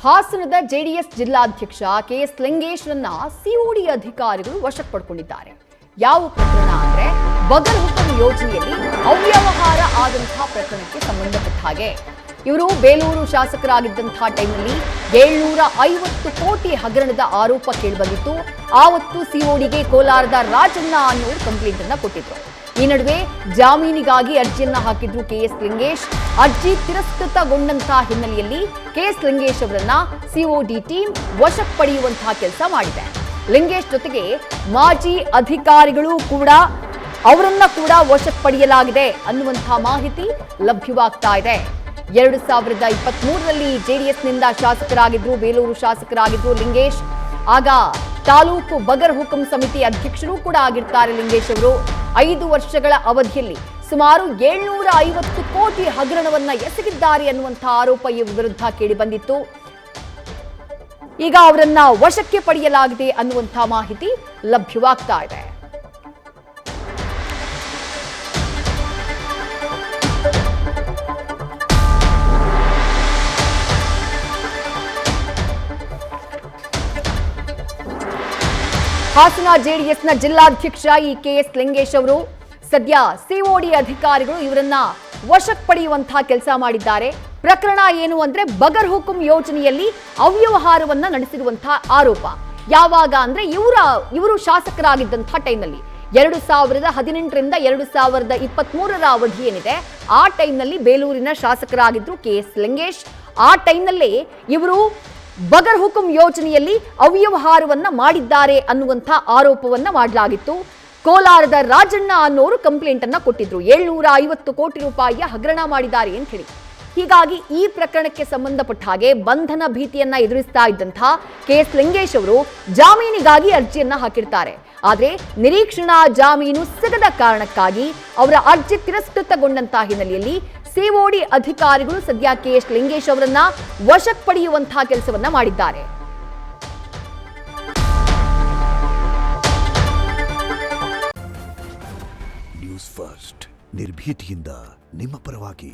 ಹಾಸನದ ಜೆಡಿಎಸ್ ಜಿಲ್ಲಾಧ್ಯಕ್ಷ KS ಲಿಂಗೇಶ್ರನ್ನ COD ಅಧಿಕಾರಿಗಳು ವಶಕ್ಕೆ ಪಡ್ಕೊಂಡಿದ್ದಾರೆ. ಯಾವ ಪ್ರಕರಣ ಅಂದ್ರೆ ಬಗರ್ ಹುಕುಂ ಯೋಜನೆಯಲ್ಲಿ ಅವ್ಯವಹಾರ ಆದಂತಹ ಪ್ರಕರಣಕ್ಕೆ ಸಂಬಂಧಪಟ್ಟ ಹಾಗೆ ಇವರು ಬೇಲೂರು ಶಾಸಕರಾಗಿದ್ದಂತಹ ಟೈಮ್ನಲ್ಲಿ 750 ಕೋಟಿ ಹಗರಣದ ಆರೋಪ ಕೇಳಿಬಂದಿತ್ತು. ಆವತ್ತು ಸಿಒಡಿಗೆ ಕೋಲಾರದ ರಾಜಣ್ಣ ಅನ್ನೋರು ಕಂಪ್ಲೇಂಟ್ ಅನ್ನ ಕೊಟ್ಟಿದ್ರು. ಈ ನಡುವೆ ಜಾಮೀನಿಗಾಗಿ ಅರ್ಜಿಯನ್ನ ಹಾಕಿದ್ರು ಕೆಎಸ್ ಲಿಂಗೇಶ್. ಅರ್ಜಿ ತಿರಸ್ಕೃತಗೊಂಡಂತಹ ಹಿನ್ನೆಲೆಯಲ್ಲಿ ಕೆಎಸ್ ಲಿಂಗೇಶ್ ಅವರನ್ನ ಸಿಒಡಿ ಟೀಮ್ ವಶಕ್ಕೆ ಪಡೆಯುವಂತಹ ಕೆಲಸ ಮಾಡಿದೆ. ಲಿಂಗೇಶ್ ಜೊತೆಗೆ ಮಾಜಿ ಅಧಿಕಾರಿಗಳು ಕೂಡ ಅವರನ್ನ ಕೂಡ ವಶಕ್ಕೆ ಪಡೆಯಲಾಗಿದೆ ಅನ್ನುವಂತಹ ಮಾಹಿತಿ ಲಭ್ಯವಾಗ್ತಾ ಇದೆ. 2023ರಲ್ಲಿ ಜೆಡಿಎಸ್ನಿಂದ ಶಾಸಕರಾಗಿದ್ರು, ಬೇಲೂರು ಶಾಸಕರಾಗಿದ್ರು ಲಿಂಗೇಶ್. ಆಗ ತಾಲೂಕು ಬಗರ್ ಹುಕುಂ ಸಮಿತಿ ಅಧ್ಯಕ್ಷರು ಕೂಡ ಆಗಿರ್ತಾರೆ ಲಿಂಗೇಶ್ ಅವರು. 5 ವರ್ಷಗಳ ಅವಧಿಯಲ್ಲಿ ಸುಮಾರು 750 ಕೋಟಿ ಹಗರಣವನ್ನ ಎಸಗಿದ್ದಾರೆ ಅನ್ನುವಂತಹ ಆರೋಪ ಈ ವಿರುದ್ಧ ಕೇಳಿ ಬಂದಿತ್ತು. ಈಗ ಅವರನ್ನ ವಶಕ್ಕೆ ಪಡೆಯಲಾಗಿದೆ ಅನ್ನುವಂತಹ ಮಾಹಿತಿ ಲಭ್ಯವಾಗ್ತಾ ಇದೆ. ಹಾಸನ ಜೆಡಿಎಸ್ನ ಜಿಲ್ಲಾಧ್ಯಕ್ಷ ಈ ಕೆಎಸ್ ಲಿಂಗೇಶ್ ಅವರು ಸದ್ಯ ಸಿಒಡಿ ಅಧಿಕಾರಿಗಳು ಇವರನ್ನ ವಶಕ್ಕೆ ಪಡೆಯುವಂತಹ ಕೆಲಸ ಮಾಡಿದ್ದಾರೆ. ಪ್ರಕರಣ ಏನು ಅಂದ್ರೆ ಬಗರ್ ಹುಕುಂ ಯೋಜನೆಯಲ್ಲಿ ಅವ್ಯವಹಾರವನ್ನ ನಡೆಸಿರುವಂತಹ ಆರೋಪ. ಯಾವಾಗ ಅಂದ್ರೆ ಇವರು ಶಾಸಕರಾಗಿದ್ದಂತಹ ಟೈಮ್ನಲ್ಲಿ 2018ರಿಂದ 2023ರ ಅವಧಿ ಏನಿದೆ ಆ ಟೈಮ್ನಲ್ಲಿ ಬೇಲೂರಿನ ಶಾಸಕರಾಗಿದ್ರು ಕೆಎಸ್ ಲಿಂಗೇಶ್. ಆ ಟೈಮ್ನಲ್ಲೇ ಇವರು ಬಗರ್ ಹುಕುಂ ಯೋಜನೆಯಲ್ಲಿ ಅವ್ಯವಹಾರವನ್ನ ಮಾಡಿದ್ದಾರೆ ಅನ್ನುವಂಥ ಆರೋಪವನ್ನ ಮಾಡಲಾಗಿತ್ತು. ಕೋಲಾರದ ರಾಜಣ್ಣ ಅನ್ನೋರು ಕಂಪ್ಲೇಂಟ್ ಅನ್ನ ಕೊಟ್ಟಿದ್ರು. 750 ಕೋಟಿ ರೂಪಾಯಿಯ ಹಗರಣ ಮಾಡಿದ್ದಾರೆ ಅಂತ ಹೇಳಿ. ಹೀಗಾಗಿ ಈ ಪ್ರಕರಣಕ್ಕೆ ಸಂಬಂಧಪಟ್ಟ ಹಾಗೆ ಬಂಧನ ಭೀತಿಯನ್ನ ಎದುರಿಸ್ತಾ ಇದ್ದಂತಹ ಕೆಎಸ್ ಲಿಂಗೇಶ್ ಅವರು ಜಾಮೀನಿಗಾಗಿ ಅರ್ಜಿಯನ್ನ ಹಾಕಿರ್ತಾರೆ. ಆದ್ರೆ ನಿರೀಕ್ಷಣಾ ಜಾಮೀನು ಸಿಗದ ಕಾರಣಕ್ಕಾಗಿ ಅವರ ಅರ್ಜಿ ತಿರಸ್ಕೃತಗೊಂಡಂತಹ ಹಿನ್ನೆಲೆಯಲ್ಲಿ ಸಿಒಡಿ ಅಧಿಕಾರಿಗಳು ಸದ್ಯ ಕೆಎಸ್ ಲಿಂಗೇಶ್ ಅವರನ್ನ ವಶಕ್ಕೆ ಪಡೆಯುವಂತಹ ಕೆಲಸವನ್ನ ಮಾಡಿದ್ದಾರೆ. ನ್ಯೂಸ್ ಫಸ್ಟ್ ನಿರ್ಭೀತಿಯಿಂದ ನಿಮ್ಮ ಪರವಾಗಿ.